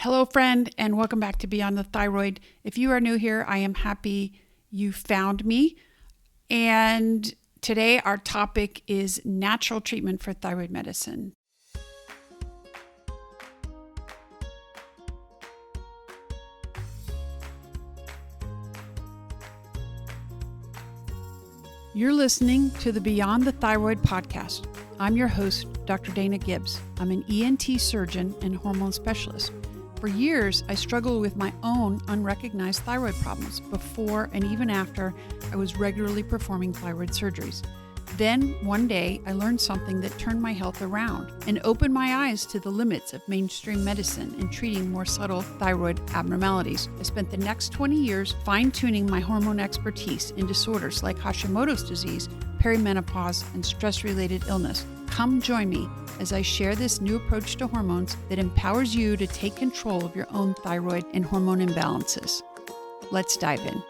Hello, friend, and welcome back to Beyond the Thyroid. If you are new here, I am happy you found me. And today our topic is natural treatment for thyroid medicine. You're listening to the Beyond the Thyroid podcast. I'm your host, Dr. Dana Gibbs. I'm an ENT surgeon and hormone specialist. For years, I struggled with my own unrecognized thyroid problems before and even after I was regularly performing thyroid surgeries. Then, one day, I learned something that turned my health around and opened my eyes to the limits of mainstream medicine in treating more subtle thyroid abnormalities. I spent the next 20 years fine-tuning my hormone expertise in disorders like Hashimoto's disease, perimenopause, and stress-related illness. Come join me as I share this new approach to hormones that empowers you to take control of your own thyroid and hormone imbalances. Let's dive in.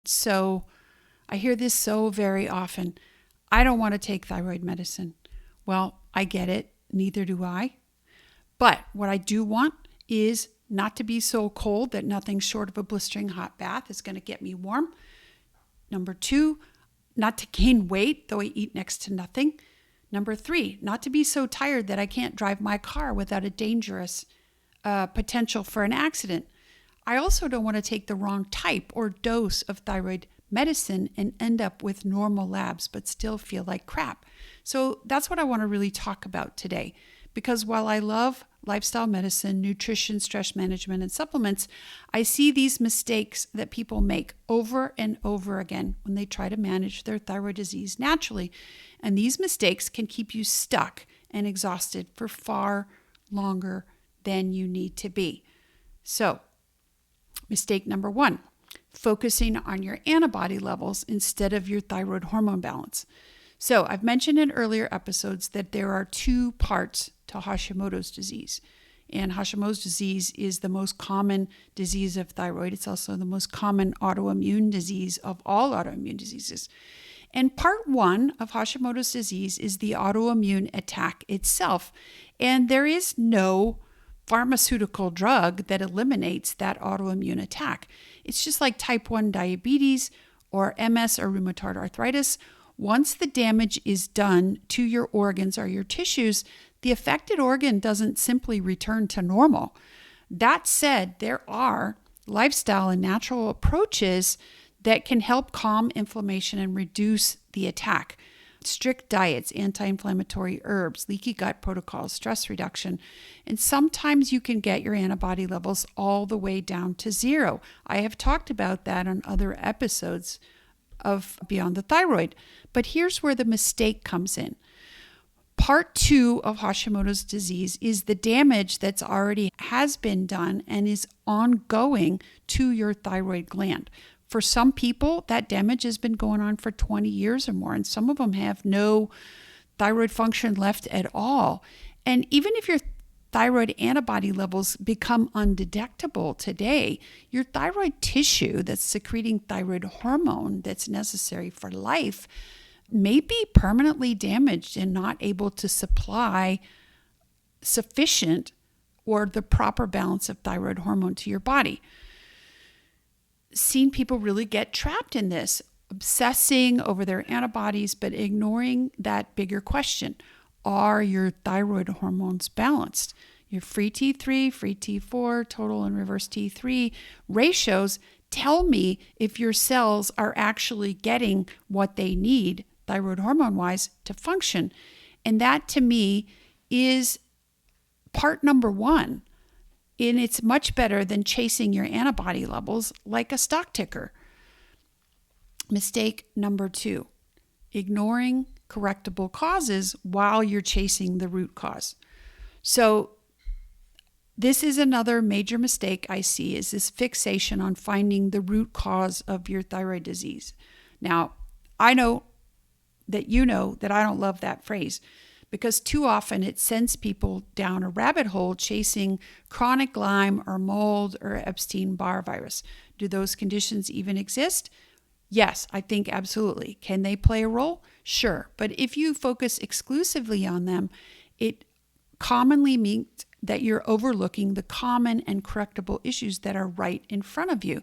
So I hear this so very often. I don't want to take thyroid medicine. Well, I get it. Neither do I. But what I do want is not to be so cold that nothing short of a blistering hot bath is going to get me warm. Number 2, not to gain weight, though I eat next to nothing. Number 3, not to be so tired that I can't drive my car without a dangerous potential for an accident. I also don't want to take the wrong type or dose of thyroid medicine and end up with normal labs but still feel like crap. So that's what I want to really talk about today. Because while I love lifestyle medicine, nutrition, stress management, and supplements, I see these mistakes that people make over and over again when they try to manage their thyroid disease naturally. And these mistakes can keep you stuck and exhausted for far longer than you need to be. So, mistake number 1, focusing on your antibody levels instead of your thyroid hormone balance. So I've mentioned in earlier episodes that there are 2 parts to Hashimoto's disease. And Hashimoto's disease is the most common disease of thyroid. It's also the most common autoimmune disease of all autoimmune diseases. And part 1 of Hashimoto's disease is the autoimmune attack itself. And there is no pharmaceutical drug that eliminates that autoimmune attack. It's just like type 1 diabetes or MS or rheumatoid arthritis. Once the damage is done to your organs or your tissues, the affected organ doesn't simply return to normal. That said, there are lifestyle and natural approaches that can help calm inflammation and reduce the attack. Strict diets, anti-inflammatory herbs, leaky gut protocols, stress reduction, and sometimes you can get your antibody levels all the way down to 0. I have talked about that on other episodes of Beyond the Thyroid. But here's where the mistake comes in. Part 2 of Hashimoto's disease is the damage that's already has been done and is ongoing to your thyroid gland. For some people, that damage has been going on for 20 years or more, and some of them have no thyroid function left at all. And even if your thyroid antibody levels become undetectable today, your thyroid tissue that's secreting thyroid hormone that's necessary for life may be permanently damaged and not able to supply sufficient or the proper balance of thyroid hormone to your body. Seen people really get trapped in this, obsessing over their antibodies, but ignoring that bigger question. Are your thyroid hormones balanced? Your free T3, free T4, total and reverse T3 ratios tell me if your cells are actually getting what they need thyroid hormone-wise to function. And that to me is part number 1. And it's much better than chasing your antibody levels like a stock ticker. Mistake number 2, ignoring correctable causes while you're chasing the root cause. So this is another major mistake I see, is this fixation on finding the root cause of your thyroid disease. Now, I know that I don't love that phrase, because too often it sends people down a rabbit hole chasing chronic Lyme or mold or Epstein-Barr virus. Do those conditions even exist? Yes, I think absolutely. Can they play a role? Sure. But if you focus exclusively on them, it commonly means that you're overlooking the common and correctable issues that are right in front of you.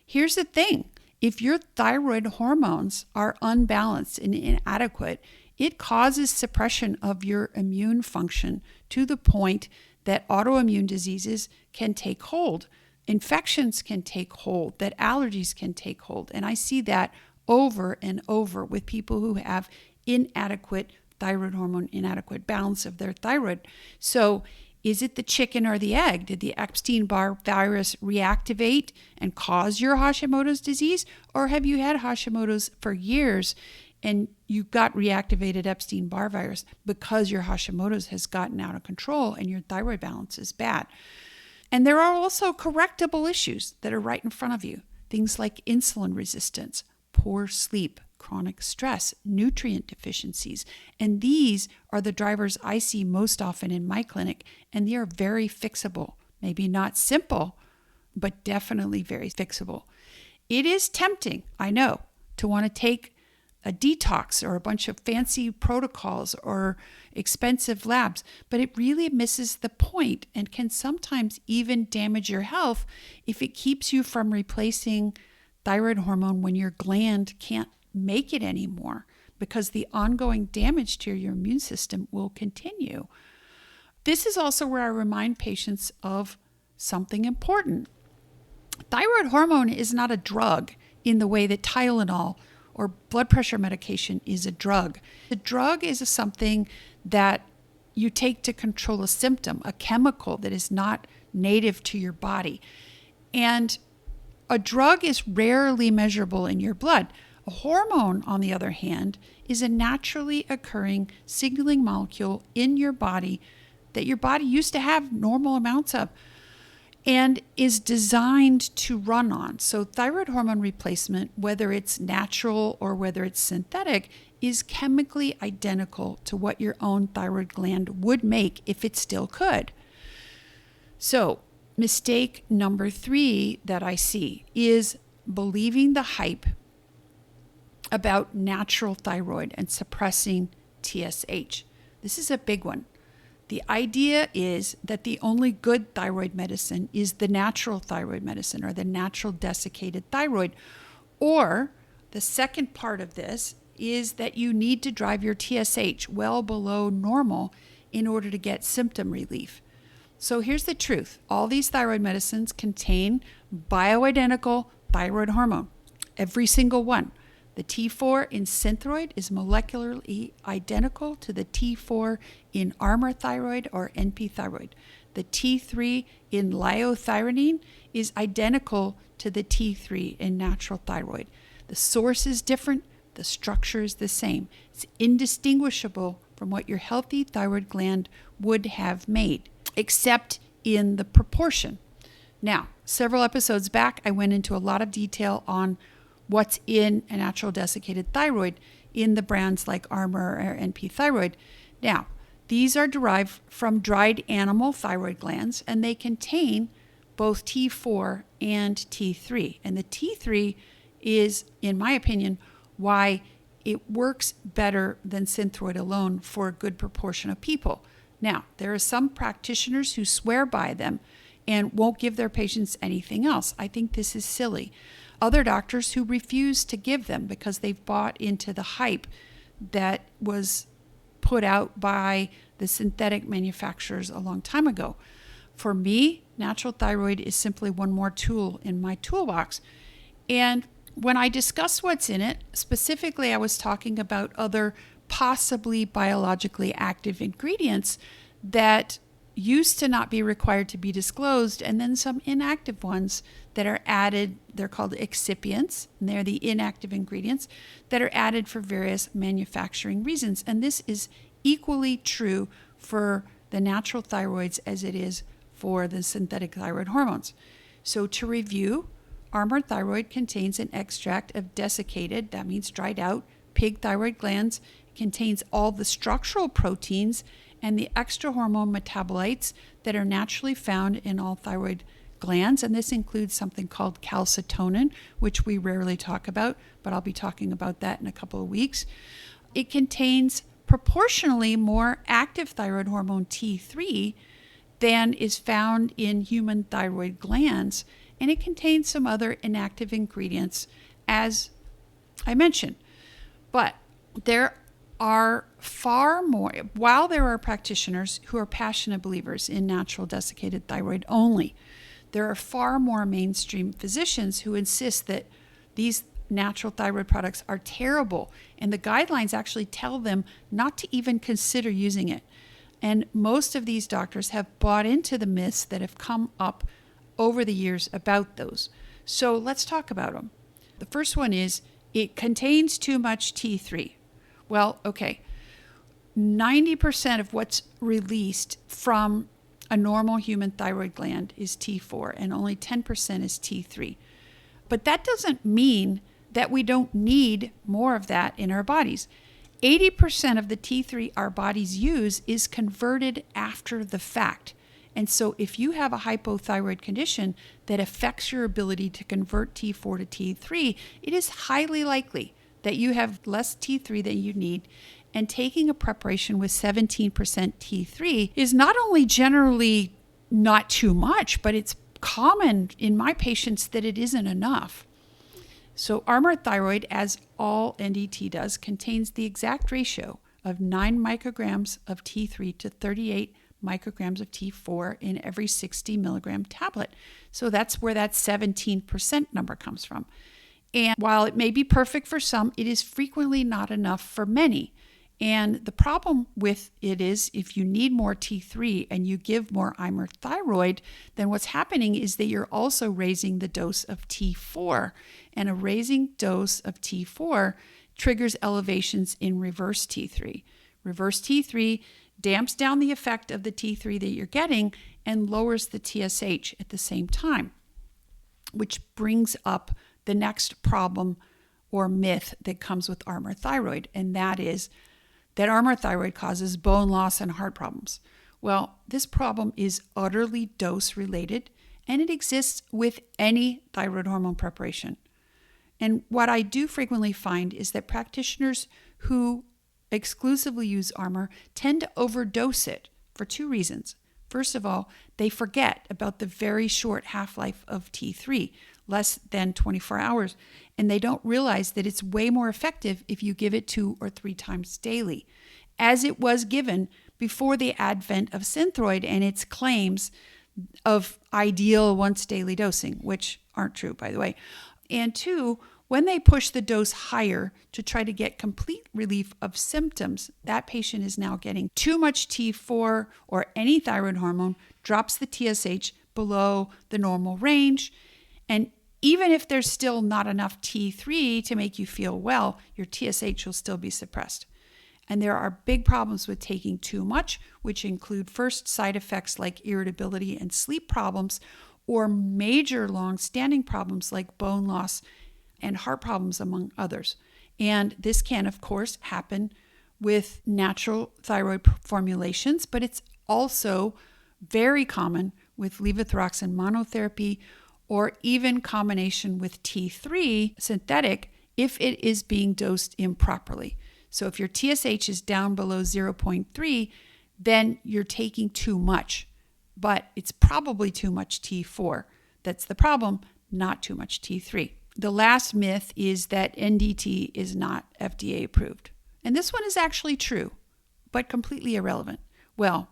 Here's the thing. If your thyroid hormones are unbalanced and inadequate, it causes suppression of your immune function to the point that autoimmune diseases can take hold, infections can take hold, that allergies can take hold. And I see that over and over with people who have inadequate thyroid hormone, inadequate balance of their thyroid. So is it the chicken or the egg? Did the Epstein-Barr virus reactivate and cause your Hashimoto's disease? Or have you had Hashimoto's for years and you got reactivated Epstein-Barr virus because your Hashimoto's has gotten out of control and your thyroid balance is bad? And there are also correctable issues that are right in front of you. Things like insulin resistance, poor sleep, chronic stress, nutrient deficiencies. And these are the drivers I see most often in my clinic, and they are very fixable. Maybe not simple, but definitely very fixable. It is tempting, I know, to want to take a detox or a bunch of fancy protocols or expensive labs, but it really misses the point and can sometimes even damage your health if it keeps you from replacing thyroid hormone when your gland can't make it anymore, because the ongoing damage to your immune system will continue. This is also where I remind patients of something important. Thyroid hormone is not a drug in the way that Tylenol or blood pressure medication is a drug. The drug is something that you take to control a symptom, a chemical that is not native to your body. And a drug is rarely measurable in your blood. A hormone, on the other hand, is a naturally occurring signaling molecule in your body that your body used to have normal amounts of and is designed to run on. So thyroid hormone replacement, whether it's natural or whether it's synthetic, is chemically identical to what your own thyroid gland would make if it still could. So mistake number 3 that I see is believing the hype about natural thyroid and suppressing TSH. This is a big one. The idea is that the only good thyroid medicine is the natural thyroid medicine or the natural desiccated thyroid. Or the second part of this is that you need to drive your TSH well below normal in order to get symptom relief. So here's the truth. All these thyroid medicines contain bioidentical thyroid hormone, every single one. The T4 in Synthroid is molecularly identical to the T4 in Armour thyroid or NP thyroid. The T3 in liothyronine is identical to the T3 in natural thyroid. The source is different, the structure is the same. It's indistinguishable from what your healthy thyroid gland would have made, except in the proportion. Now, several episodes back, I went into a lot of detail on what's in a natural desiccated thyroid in the brands like Armour or NP thyroid. Now, these are derived from dried animal thyroid glands, and they contain both T4 and T3. And the T3 is, in my opinion, why it works better than Synthroid alone for a good proportion of people. Now, there are some practitioners who swear by them and won't give their patients anything else. I think this is silly. Other doctors who refuse to give them because they've bought into the hype that was put out by the synthetic manufacturers a long time ago. For me, natural thyroid is simply one more tool in my toolbox. And when I discuss what's in it, specifically I was talking about other possibly biologically active ingredients that used to not be required to be disclosed, and then some inactive ones that are added. They're called excipients, and they're the inactive ingredients that are added for various manufacturing reasons. And this is equally true for the natural thyroids as it is for the synthetic thyroid hormones. So to review, Armour thyroid contains an extract of desiccated, that means dried out, pig thyroid glands. It contains all the structural proteins and the extra hormone metabolites that are naturally found in all thyroid glands, and this includes something called calcitonin, which we rarely talk about, but I'll be talking about that in a couple of weeks. It contains proportionally more active thyroid hormone T3 than is found in human thyroid glands, and it contains some other inactive ingredients, as I mentioned. But there are far more, while there are practitioners who are passionate believers in natural desiccated thyroid only, there are far more mainstream physicians who insist that these natural thyroid products are terrible, and the guidelines actually tell them not to even consider using it. And most of these doctors have bought into the myths that have come up over the years about those. So let's talk about them. The first one is it contains too much T3. Well, okay, 90% of what's released from a normal human thyroid gland is T4, and only 10% is T3. But that doesn't mean that we don't need more of that in our bodies. 80% of the T3 our bodies use is converted after the fact. And so if you have a hypothyroid condition that affects your ability to convert T4 to T3, it is highly likely that you have less T3 than you need. And taking a preparation with 17% T3 is not only generally not too much, but it's common in my patients that it isn't enough. So Armour Thyroid, as all NDT does, contains the exact ratio of 9 micrograms of T3 to 38 micrograms of T4 in every 60 milligram tablet. So that's where that 17% number comes from. And while it may be perfect for some, it is frequently not enough for many. And the problem with it is if you need more T3 and you give more Armour Thyroid, then what's happening is that you're also raising the dose of T4. And a raising dose of T4 triggers elevations in reverse T3. Reverse T3 damps down the effect of the T3 that you're getting and lowers the TSH at the same time, which brings up the next problem or myth that comes with Armour Thyroid, and that is that Armour Thyroid causes bone loss and heart problems. Well, this problem is utterly dose related, and it exists with any thyroid hormone preparation. And what I do frequently find is that practitioners who exclusively use Armour tend to overdose it for two reasons. First of all, they forget about the very short half-life of T3, less than 24 hours, and they don't realize that it's way more effective if you give it 2 or 3 times daily, as it was given before the advent of Synthroid and its claims of ideal once daily dosing, which aren't true, by the way. And 2, when they push the dose higher to try to get complete relief of symptoms, that patient is now getting too much T4 or any thyroid hormone, drops the TSH below the normal range. And even if there's still not enough T3 to make you feel well, your TSH will still be suppressed. And there are big problems with taking too much, which include first side effects like irritability and sleep problems, or major long-standing problems like bone loss and heart problems, among others. And this can, of course, happen with natural thyroid formulations, but it's also very common with levothyroxine monotherapy or even combination with T3 synthetic if it is being dosed improperly. So if your TSH is down below 0.3, then you're taking too much, but it's probably too much T4. That's the problem, not too much T3. The last myth is that NDT is not FDA approved. And this one is actually true, but completely irrelevant. Well,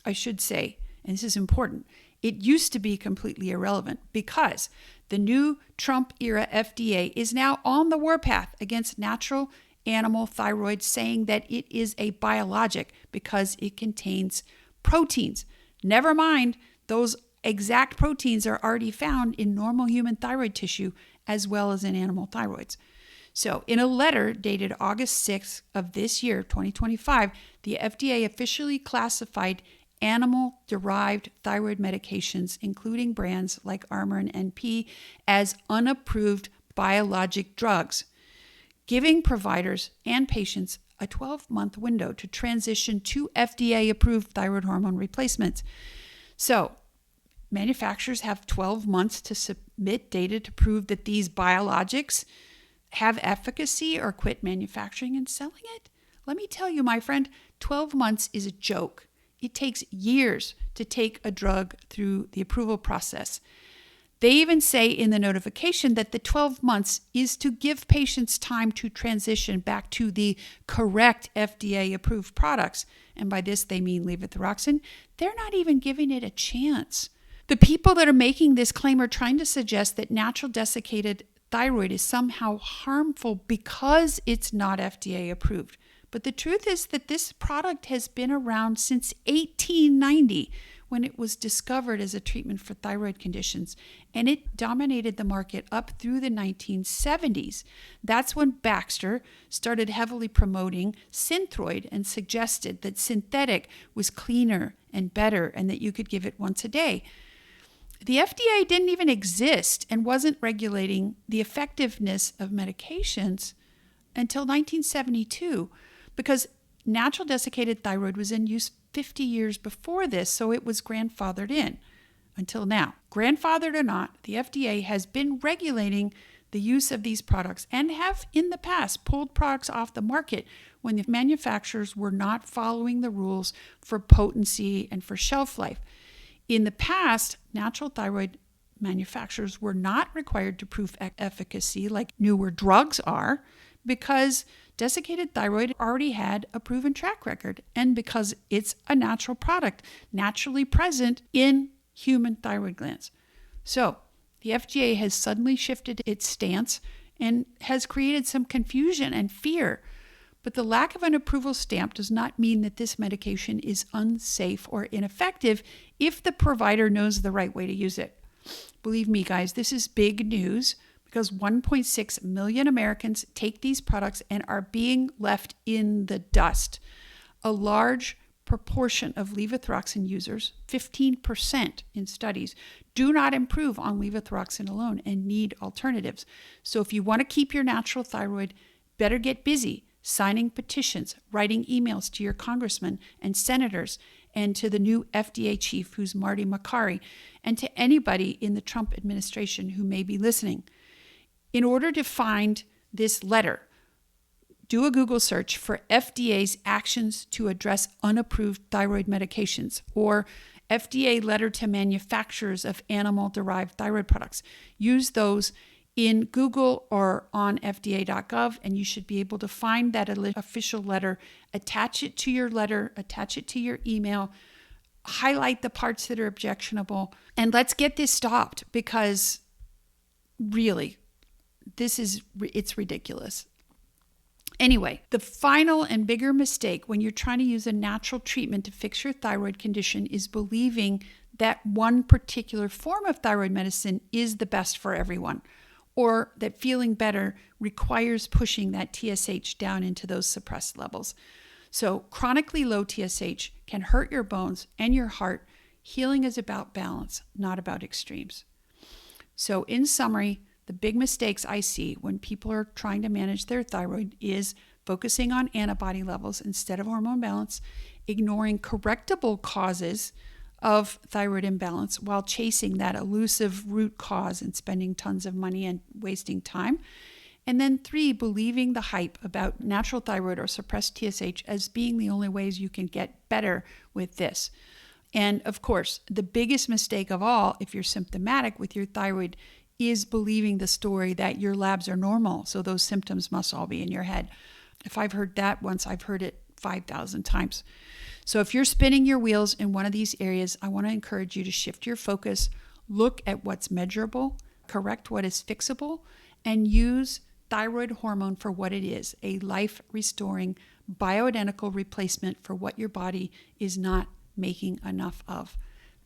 I should say, and this is important, it used to be completely irrelevant because the new Trump-era FDA is now on the warpath against natural animal thyroid, saying that it is a biologic because it contains proteins. Never mind, those exact proteins are already found in normal human thyroid tissue as well as in animal thyroids. So in a letter dated August 6th of this year, 2025, the FDA officially classified animal-derived thyroid medications, including brands like Armour and NP, as unapproved biologic drugs, giving providers and patients a 12-month window to transition to FDA-approved thyroid hormone replacements. So manufacturers have 12 months to submit data to prove that these biologics have efficacy or quit manufacturing and selling it. Let me tell you, my friend, 12 months is a joke. It takes years to take a drug through the approval process. They even say in the notification that the 12 months is to give patients time to transition back to the correct FDA-approved products. And by this, they mean levothyroxine. They're not even giving it a chance. The people that are making this claim are trying to suggest that natural desiccated thyroid is somehow harmful because it's not FDA approved. But the truth is that this product has been around since 1890, when it was discovered as a treatment for thyroid conditions, and it dominated the market up through the 1970s. That's when Baxter started heavily promoting Synthroid and suggested that synthetic was cleaner and better and that you could give it once a day. The FDA didn't even exist and wasn't regulating the effectiveness of medications until 1972, because natural desiccated thyroid was in use 50 years before this, so it was grandfathered in until now. Grandfathered or not, the FDA has been regulating the use of these products and have in the past pulled products off the market when the manufacturers were not following the rules for potency and for shelf life. In the past, natural thyroid manufacturers were not required to prove efficacy like newer drugs are, because desiccated thyroid already had a proven track record, and because it's a natural product naturally present in human thyroid glands. So the FDA has suddenly shifted its stance and has created some confusion and fear. But the lack of an approval stamp does not mean that this medication is unsafe or ineffective if the provider knows the right way to use it. Believe me, guys, this is big news, because 1.6 million Americans take these products and are being left in the dust. A large proportion of levothyroxine users, 15% in studies, do not improve on levothyroxine alone and need alternatives. So if you want to keep your natural thyroid, better get busy signing petitions, writing emails to your congressmen and senators, and to the new FDA chief, who's Marty Makary, and to anybody in the Trump administration who may be listening. In order to find this letter, do a Google search for FDA's actions to address unapproved thyroid medications, or FDA letter to manufacturers of animal-derived thyroid products. Use those in Google or on FDA.gov, and you should be able to find that official letter, attach it to your letter, attach it to your email, highlight the parts that are objectionable, and let's get this stopped, because really, it's ridiculous. Anyway, the final and bigger mistake when you're trying to use a natural treatment to fix your thyroid condition is believing that one particular form of thyroid medicine is the best for everyone, or that feeling better requires pushing that TSH down into those suppressed levels. So chronically low TSH can hurt your bones and your heart. Healing is about balance, not about extremes. So in summary, the big mistakes I see when people are trying to manage their thyroid is focusing on antibody levels instead of hormone balance, ignoring correctable causes of thyroid imbalance while chasing that elusive root cause and spending tons of money and wasting time. And then 3, believing the hype about natural thyroid or suppressed TSH as being the only ways you can get better with this. And of course, the biggest mistake of all, if you're symptomatic with your thyroid, is believing the story that your labs are normal, so those symptoms must all be in your head. If I've heard that once, I've heard it 5,000 times. So if you're spinning your wheels in one of these areas, I want to encourage you to shift your focus, look at what's measurable, correct what is fixable, and use thyroid hormone for what it is, a life-restoring, bioidentical replacement for what your body is not making enough of.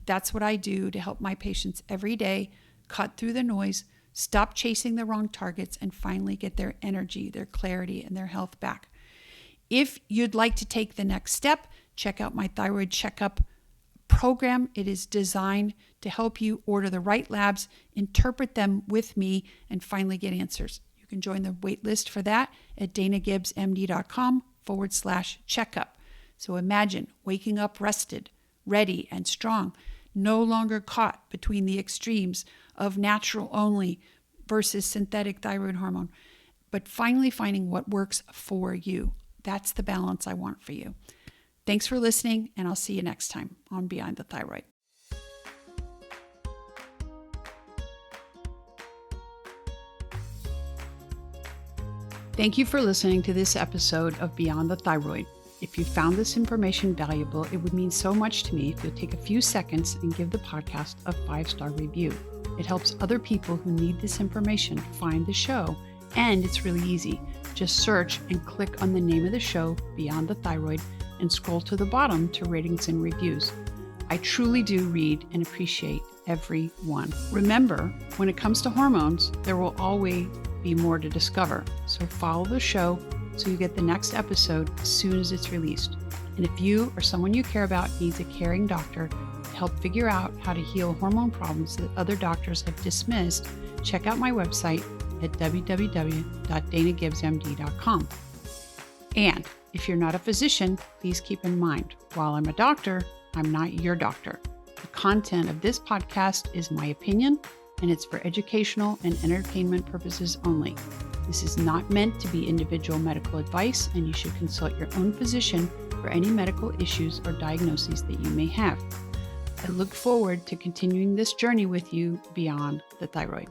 That's what I do to help my patients every day cut through the noise, stop chasing the wrong targets, and finally get their energy, their clarity, and their health back. If you'd like to take the next step, check out my thyroid checkup program. It is designed to help you order the right labs, interpret them with me, and finally get answers. You can join the wait list for that at danagibbsmd.com/checkup. So imagine waking up rested, ready, and strong, no longer caught between the extremes of natural only versus synthetic thyroid hormone, but finally finding what works for you. That's the balance I want for you. Thanks for listening, and I'll see you next time on Beyond the Thyroid. Thank you for listening to this episode of Beyond the Thyroid. If you found this information valuable, it would mean so much to me if you'll take a few seconds and give the podcast a 5-star review. It helps other people who need this information find the show, and it's really easy. Just search and click on the name of the show, Beyond the Thyroid, and scroll to the bottom to ratings and reviews. I truly do read and appreciate every one. Remember, when it comes to hormones, there will always be more to discover. So follow the show so you get the next episode as soon as it's released. And if you or someone you care about needs a caring doctor to help figure out how to heal hormone problems that other doctors have dismissed, check out my website at www.danagibbsmd.com. And if you're not a physician, please keep in mind, while I'm a doctor, I'm not your doctor. The content of this podcast is my opinion, and it's for educational and entertainment purposes only. This is not meant to be individual medical advice, and you should consult your own physician for any medical issues or diagnoses that you may have. I look forward to continuing this journey with you beyond the thyroid.